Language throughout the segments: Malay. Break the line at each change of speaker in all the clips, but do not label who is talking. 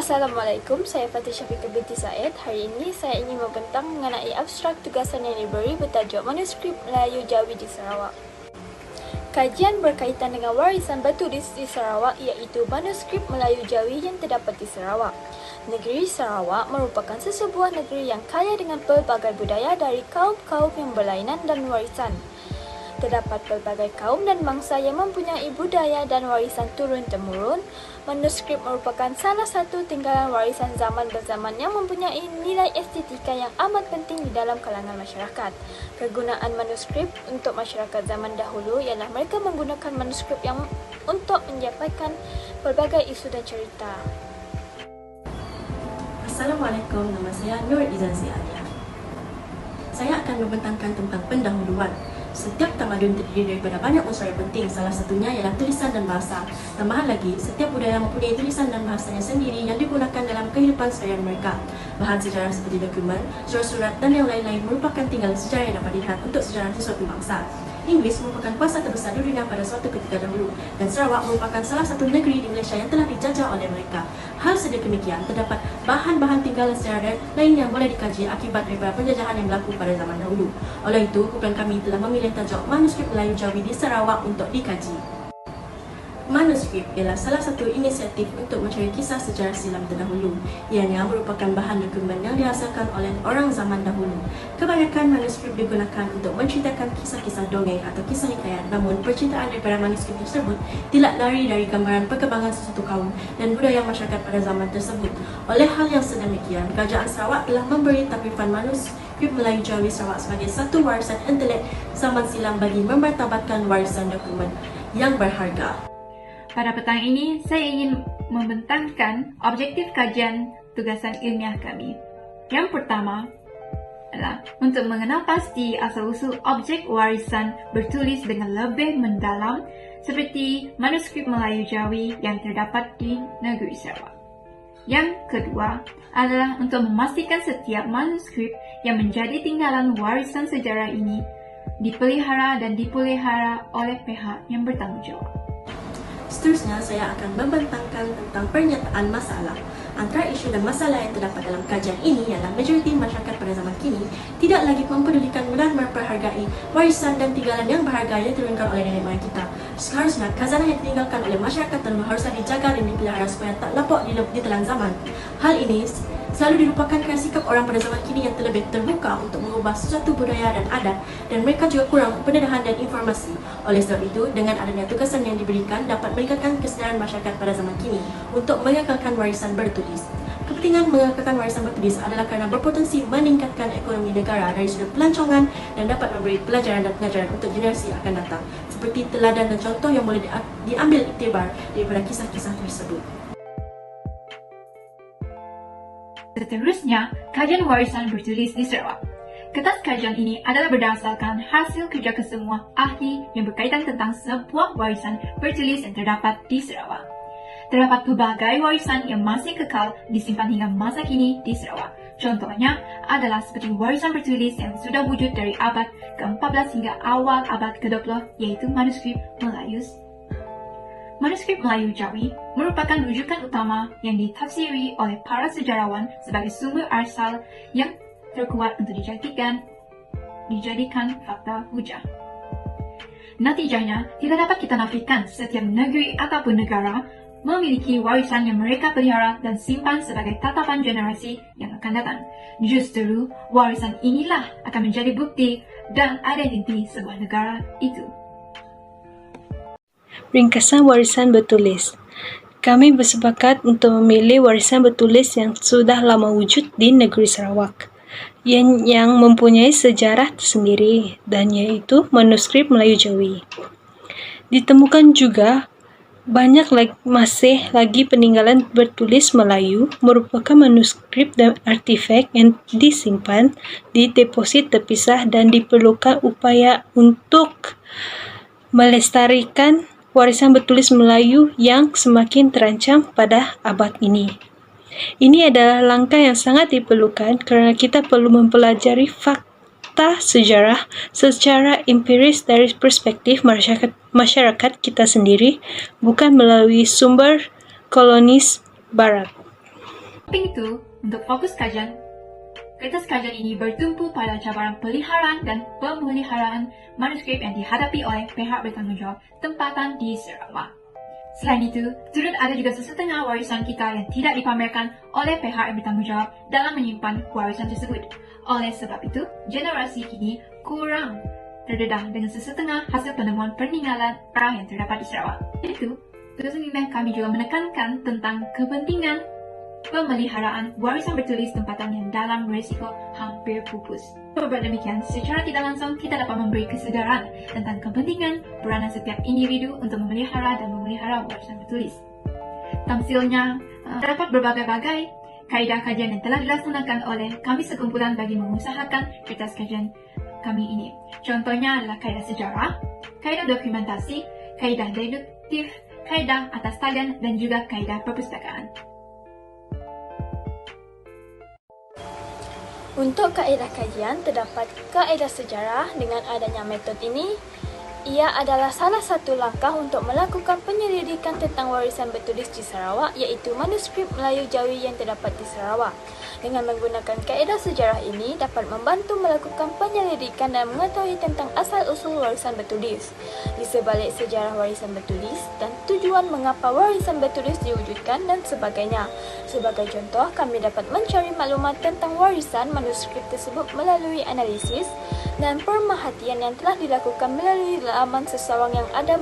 Assalamualaikum, saya Fatih Syafiqah binti Said. Hari ini saya ingin membentang mengenai abstrak tugasan yang diberi bertajuk Manuskrip Melayu Jawi di Sarawak. Kajian berkaitan dengan warisan bertulis di Sarawak iaitu manuskrip Melayu Jawi yang terdapat di Sarawak. Negeri Sarawak merupakan sesebuah negeri yang kaya dengan pelbagai budaya dari kaum-kaum yang berlainan dan warisan. Terdapat pelbagai kaum dan bangsa yang mempunyai budaya dan warisan turun-temurun. Manuskrip merupakan salah satu tinggalan warisan zaman berzaman yang mempunyai nilai estetika yang amat penting di dalam kalangan masyarakat. Kegunaan manuskrip untuk masyarakat zaman dahulu ialah mereka menggunakan manuskrip yang untuk menyampaikan pelbagai isu dan cerita.
Assalamualaikum, nama saya Nur Izanzi Alia. Saya akan membentangkan tentang pendahuluan. Setiap tamadun terdiri daripada banyak unsur yang penting, salah satunya ialah tulisan dan bahasa. Tambahan lagi, setiap budaya mempunyai tulisan dan bahasanya sendiri yang digunakan dalam kehidupan seharian mereka. Bahan sejarah seperti dokumen, surat-surat dan yang lain-lain merupakan tinggalan sejarah yang dapat dilihat untuk sejarah sesuatu bangsa. Inggris merupakan kuasa terbesar di dunia pada suatu ketika dahulu, dan Sarawak merupakan salah satu negeri di Malaysia yang telah dijajah oleh mereka. Hal sedemikian, terdapat bahan-bahan tinggalan sejarah lain yang boleh dikaji akibat daripada penjajahan yang berlaku pada zaman dahulu. Oleh itu, kumpulan kami telah memilih tajuk Manuskrip Melayu Jawi di Sarawak untuk dikaji. Manuskrip ialah salah satu inisiatif untuk mencari kisah sejarah silam terdahulu. Ianya merupakan bahan dokumen yang dihasilkan oleh orang zaman dahulu. Kebanyakan manuskrip digunakan untuk menceritakan kisah-kisah dongeng atau kisah hikayat, namun percintaan daripada manuskrip tersebut tidak lari dari gambaran perkembangan sesuatu kaum dan budaya masyarakat pada zaman tersebut. Oleh hal yang sedemikian, Kerajaan Sarawak telah memberi takrifan Manuskrip Melayu Jawi Sarawak sebagai satu warisan intelek zaman silam bagi memartabatkan warisan dokumen yang berharga.
Pada petang ini, saya ingin membentangkan objektif kajian tugasan ilmiah kami. Yang pertama adalah untuk mengenal pasti asal-usul objek warisan bertulis dengan lebih mendalam seperti manuskrip Melayu Jawi yang terdapat di negeri Sarawak. Yang kedua adalah untuk memastikan setiap manuskrip yang menjadi tinggalan warisan sejarah ini dipelihara dan dipelihara oleh pihak yang bertanggungjawab.
Seterusnya, saya akan membentangkan tentang pernyataan masalah. Antara isu dan masalah yang terdapat dalam kajian ini ialah majoriti masyarakat pada zaman kini tidak lagi mempedulikan dan memperhargai warisan dan tinggalan yang berharga yang diturunkan oleh nenek moyang kita. Seharusnya, khazanah yang ditinggalkan oleh masyarakat dahulu haruslah dijaga dan dipelihara supaya tak lapuk di telan zaman. Hal ini selalu dilupakan kerana sikap orang pada zaman kini yang terlebih terbuka untuk mengubah sesuatu budaya dan adat, dan mereka juga kurang pendedahan dan informasi. Oleh sebab itu, dengan adanya tugasan yang diberikan dapat meningkatkan kesedaran masyarakat pada zaman kini untuk mengekalkan warisan bertulis. Kepentingan mengekalkan warisan bertulis adalah kerana berpotensi meningkatkan ekonomi negara dari sudut pelancongan dan dapat memberi pelajaran dan pengajaran untuk generasi akan datang, seperti teladan dan contoh yang boleh diambil iktibar daripada kisah-kisah tersebut.
Seterusnya, kajian warisan bertulis di Sarawak. Kertas kajian ini adalah berdasarkan hasil kerja kesemua ahli yang berkaitan tentang sebuah warisan bertulis yang terdapat di Sarawak. Terdapat pelbagai warisan yang masih kekal disimpan hingga masa kini di Sarawak. Contohnya adalah seperti warisan bertulis yang sudah wujud dari abad ke-14 hingga awal abad ke-20, iaitu manuskrip Melayu. Manuskrip Melayu Jawi merupakan rujukan utama yang ditafsiri oleh para sejarawan sebagai sumber asal yang terkuat untuk dijadikan fakta hujah. Natijahnya, tidak dapat kita nafikan setiap negeri ataupun negara memiliki warisan yang mereka pelihara dan simpan sebagai tatapan generasi yang akan datang. Justru, warisan inilah akan menjadi bukti dan identiti sebuah negara itu.
Ringkasan warisan bertulis. Kami bersepakat untuk memilih warisan bertulis yang sudah lama wujud di negeri Sarawak, yang mempunyai sejarah tersendiri, dan yaitu manuskrip Melayu Jawi. Ditemukan juga masih lagi peninggalan bertulis Melayu merupakan manuskrip dan artifak yang disimpan di deposit terpisah, dan diperlukan upaya untuk melestarikan warisan bertulis Melayu yang semakin terancam pada abad ini. Ini adalah langkah yang sangat diperlukan kerana kita perlu mempelajari fakta sejarah secara empiris dari perspektif masyarakat kita sendiri, bukan melalui sumber kolonis Barat.
Samping itu, untuk fokus kajian, kertas kajian ini bertumpu pada cabaran peliharaan dan pemeliharaan manuskrip yang dihadapi oleh pihak bertanggungjawab tempatan di Sarawak. Selain itu, turut ada juga sesetengah warisan kita yang tidak dipamerkan oleh pihak yang bertanggungjawab dalam menyimpan warisan tersebut. Oleh sebab itu, generasi kini kurang terdedah dengan sesetengah hasil penemuan peninggalan arah yang terdapat di Sarawak. Itu, tugas ini kami juga menekankan tentang kepentingan pemeliharaan warisan bertulis tempatan yang dalam risiko hampir pupus. Berbuat demikian, secara tidak langsung kita dapat memberi kesedaran tentang kepentingan peranan setiap individu untuk memelihara dan memelihara warisan bertulis. Tamsilnya, terdapat berbagai-bagai kaedah kajian yang telah dilaksanakan oleh kami sekumpulan bagi mengusahakan kertas kajian kami ini. Contohnya adalah kaedah sejarah, kaedah dokumentasi, kaedah deduktif, kaedah atas tagan, dan juga kaedah perpustakaan.
Untuk kaedah kajian, terdapat kaedah sejarah. Dengan adanya metode ini, ia adalah salah satu langkah untuk melakukan penyelidikan tentang warisan bertulis di Sarawak, iaitu manuskrip Melayu Jawi yang terdapat di Sarawak. Dengan menggunakan kaedah sejarah ini dapat membantu melakukan penyelidikan dan mengetahui tentang asal-usul warisan bertulis, di sebalik sejarah warisan bertulis dan tujuan mengapa warisan bertulis diwujudkan dan sebagainya. Sebagai contoh, kami dapat mencari maklumat tentang warisan manuskrip tersebut melalui analisis dan pemerhatian yang telah dilakukan melalui laman sesawang yang ada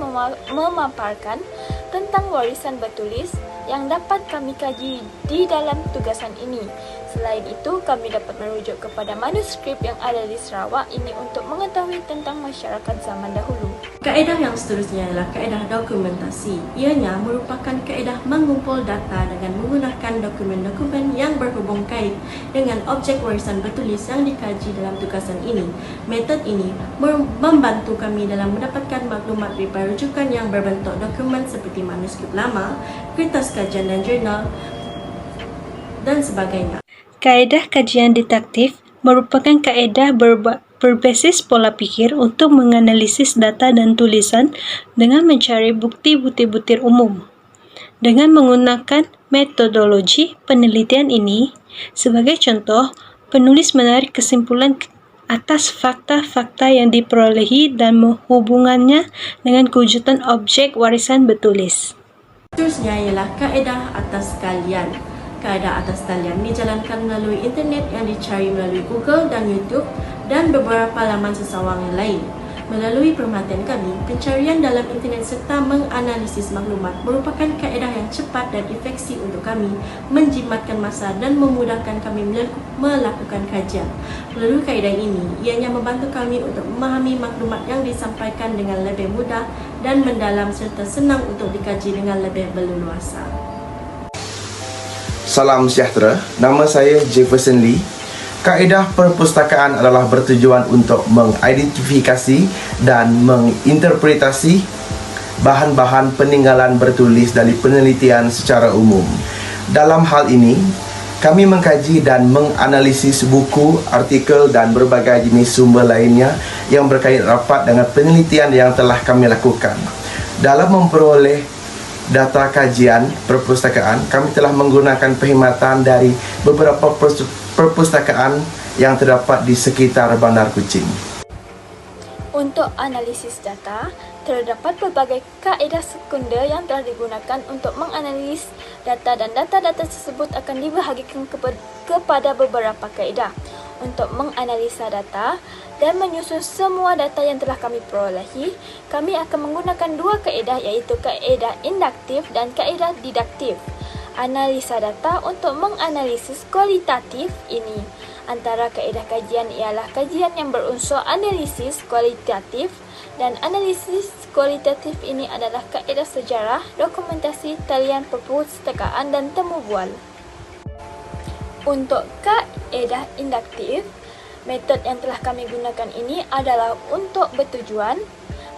memaparkan tentang warisan bertulis yang dapat kami kaji di dalam tugasan ini. Selain itu, kami dapat merujuk kepada manuskrip yang ada di Sarawak ini untuk mengetahui tentang masyarakat zaman dahulu.
Kaedah yang seterusnya adalah kaedah dokumentasi. Ianya merupakan kaedah mengumpul data dengan menggunakan dokumen-dokumen yang berhubung kait dengan objek warisan bertulis yang dikaji dalam tugasan ini. Metod ini membantu kami dalam mendapatkan maklumat daripada rujukan yang berbentuk dokumen seperti manuskrip lama, kertas kajian dan jurnal, dan sebagainya.
Kaedah kajian deduktif merupakan kaedah berbasis pola pikir untuk menganalisis data dan tulisan dengan mencari bukti-bukti butir umum. Dengan menggunakan metodologi penelitian ini, sebagai contoh, penulis menarik kesimpulan atas fakta-fakta yang diperolehi dan menghubungannya dengan kewujudan objek warisan bertulis.
Seterusnya ialah kaedah atas talian. Kaedah atas talian dijalankan melalui internet yang dicari melalui Google dan YouTube dan beberapa laman sesawang yang lain. Melalui perhatian kami, pencarian dalam internet serta menganalisis maklumat merupakan kaedah yang cepat dan efektif untuk kami menjimatkan masa dan memudahkan kami melakukan kajian. Melalui kaedah ini, ianya membantu kami untuk memahami maklumat yang disampaikan dengan lebih mudah dan mendalam serta senang untuk dikaji dengan lebih berleluasa.
Salam sejahtera, nama saya Jefferson Lee. Kaedah perpustakaan adalah bertujuan untuk mengidentifikasi dan menginterpretasi bahan-bahan peninggalan bertulis dari penelitian secara umum. Dalam hal ini, kami mengkaji dan menganalisis buku, artikel dan berbagai jenis sumber lainnya yang berkait rapat dengan penelitian yang telah kami lakukan. Dalam memperoleh data kajian perpustakaan, kami telah menggunakan perkhidmatan dari beberapa perpustakaan yang terdapat di sekitar Bandar Kuching.
Untuk analisis data, terdapat berbagai kaedah sekunder yang telah digunakan untuk menganalisis data, dan data-data tersebut akan dibahagikan kepada beberapa kaedah. Untuk menganalisa data dan menyusun semua data yang telah kami perolehi, kami akan menggunakan dua kaedah, iaitu kaedah induktif dan kaedah deduktif. Analisa data untuk menganalisis kualitatif ini. Antara kaedah kajian ialah kajian yang berunsur analisis kualitatif, dan analisis kualitatif ini adalah kaedah sejarah, dokumentasi, talian perpustakaan dan temu bual. Untuk kaedah induktif, metode yang telah kami gunakan ini adalah untuk bertujuan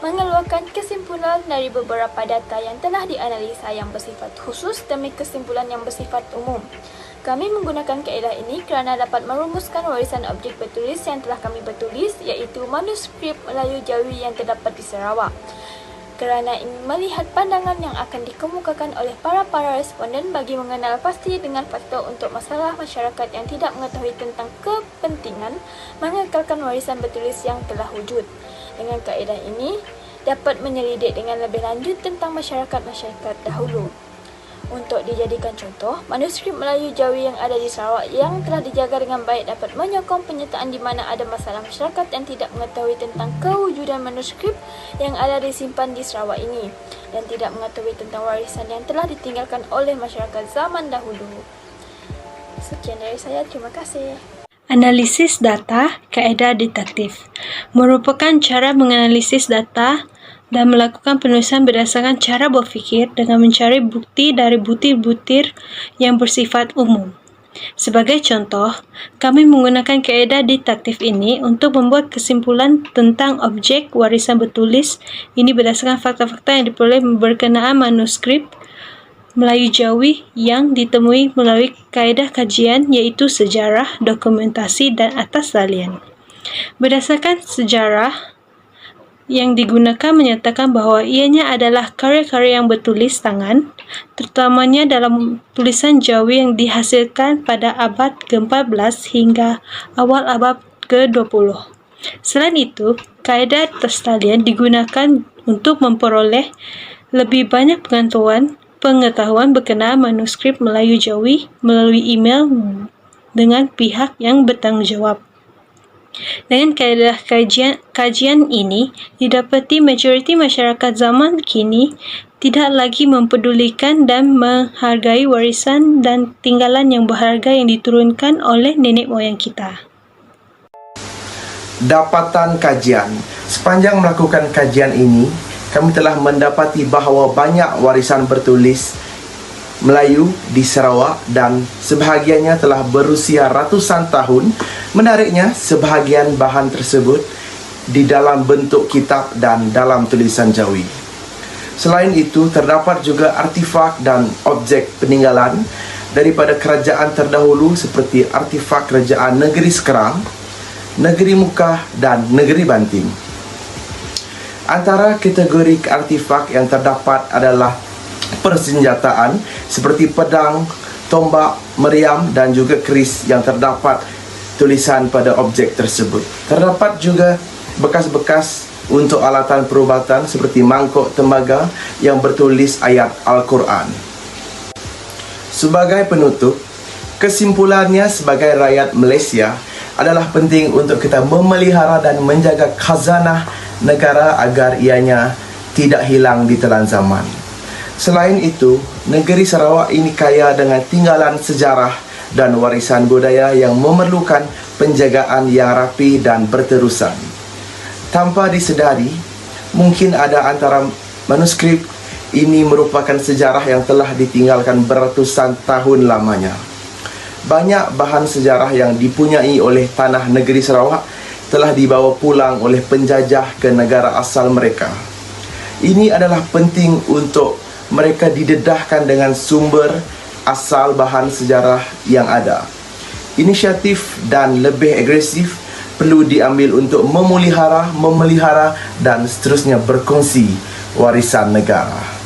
mengeluarkan kesimpulan dari beberapa data yang telah dianalisa yang bersifat khusus demi kesimpulan yang bersifat umum. Kami menggunakan kaedah ini kerana dapat merumuskan warisan objek bertulis yang telah kami bertulis, iaitu manuskrip Melayu Jawi yang terdapat di Sarawak. kerana ingin melihat pandangan yang akan dikemukakan oleh para responden bagi mengenal pasti dengan faktor untuk masalah masyarakat yang tidak mengetahui tentang kepentingan mengekalkan warisan bertulis yang telah wujud. Dengan kaedah ini, dapat menyelidik dengan lebih lanjut tentang masyarakat dahulu. Untuk dijadikan contoh, manuskrip Melayu Jawi yang ada di Sarawak yang telah dijaga dengan baik dapat menyokong penyertaan di mana ada masalah masyarakat yang tidak mengetahui tentang kewujudan manuskrip yang ada disimpan di Sarawak ini dan tidak mengetahui tentang warisan yang telah ditinggalkan oleh masyarakat zaman dahulu. Sekian dari saya, terima kasih.
Analisis data, kaedah detektif merupakan cara menganalisis data dan melakukan penulisan berdasarkan cara berfikir dengan mencari bukti dari butir-butir yang bersifat umum. Sebagai contoh, kami menggunakan kaedah detektif ini untuk membuat kesimpulan tentang objek warisan bertulis ini berdasarkan fakta-fakta yang diperoleh berkenaan manuskrip Melayu Jawi yang ditemui melalui kaedah kajian iaitu sejarah, dokumentasi dan atas talian. Berdasarkan sejarah yang digunakan menyatakan bahawa ianya adalah karya-karya yang bertulis tangan, terutamanya dalam tulisan Jawi yang dihasilkan pada abad ke-14 hingga awal abad ke-20. Selain itu, kaedah atas talian digunakan untuk memperoleh lebih banyak pengetahuan berkenaan manuskrip Melayu Jawi melalui email dengan pihak yang bertanggungjawab. Dengan kaedah kajian ini, didapati majoriti masyarakat zaman kini tidak lagi mempedulikan dan menghargai warisan dan tinggalan yang berharga yang diturunkan oleh nenek moyang kita.
Dapatan kajian. Sepanjang melakukan kajian ini, kami telah mendapati bahawa banyak warisan bertulis Melayu di Sarawak dan sebahagiannya telah berusia ratusan tahun. Menariknya, sebahagian bahan tersebut di dalam bentuk kitab dan dalam tulisan Jawi. Selain itu, terdapat juga artifak dan objek peninggalan daripada kerajaan terdahulu seperti artifak kerajaan negeri Sekerang, negeri Mukah dan negeri Banting. Antara kategori artifak yang terdapat adalah persenjataan seperti pedang, tombak, meriam dan juga keris yang terdapat tulisan pada objek tersebut. Terdapat juga bekas-bekas untuk alatan perubatan seperti mangkuk tembaga yang bertulis ayat Al-Quran. Sebagai penutup, kesimpulannya sebagai rakyat Malaysia adalah penting untuk kita memelihara dan menjaga khazanah negara agar ianya tidak hilang di telan zaman. Selain itu, negeri Sarawak ini kaya dengan tinggalan sejarah dan warisan budaya yang memerlukan penjagaan yang rapi dan berterusan. Tanpa disedari, mungkin ada antara manuskrip ini merupakan sejarah yang telah ditinggalkan beratusan tahun lamanya. Banyak bahan sejarah yang dipunyai oleh tanah negeri Sarawak telah dibawa pulang oleh penjajah ke negara asal mereka. Ini adalah penting untuk mereka didedahkan dengan sumber asal bahan sejarah yang ada. Inisiatif dan lebih agresif perlu diambil untuk memelihara dan seterusnya berkongsi warisan negara.